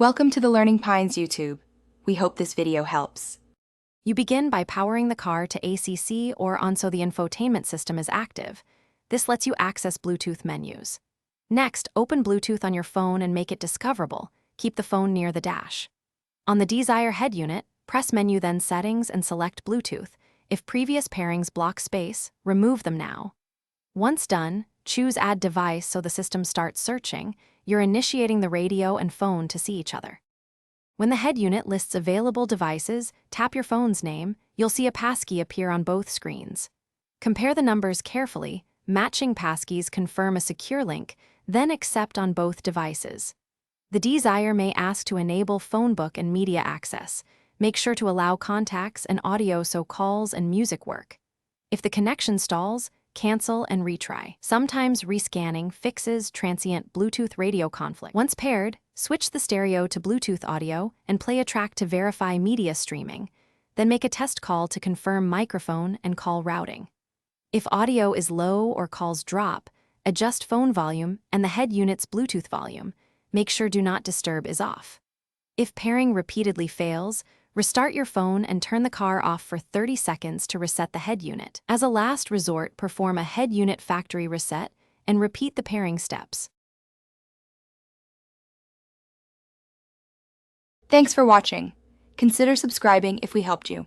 Welcome to the Learning Pines YouTube. We hope this video helps. You begin by powering the car to ACC or on so the infotainment system is active. This lets you access Bluetooth menus. Next, open Bluetooth on your phone and make it discoverable. Keep the phone near the dash. On the DZire head unit, press Menu then Settings and select Bluetooth. If previous pairings block space, remove them now. Once done, choose Add Device so the system starts searching. You're initiating the radio and phone to see each other. When the head unit lists available devices, tap your phone's name. You'll see a passkey appear on both screens. Compare the numbers carefully. Matching passkeys confirm a secure link, then accept on both devices. The DZire may ask to enable phone book and media access. Make sure to allow contacts and audio so calls and music work. If the connection stalls, cancel and retry. Sometimes rescanning fixes transient Bluetooth radio conflict. Once paired, switch the stereo to Bluetooth audio and play a track to verify media streaming. Then make a test call to confirm microphone and call routing. If audio is low or calls drop, adjust phone volume and the head unit's Bluetooth volume. Make sure Do Not Disturb is off. If pairing repeatedly fails, restart your phone and turn the car off for 30 seconds to reset the head unit. As a last resort, perform a head unit factory reset and repeat the pairing steps. Thanks for watching. Consider subscribing if we helped you.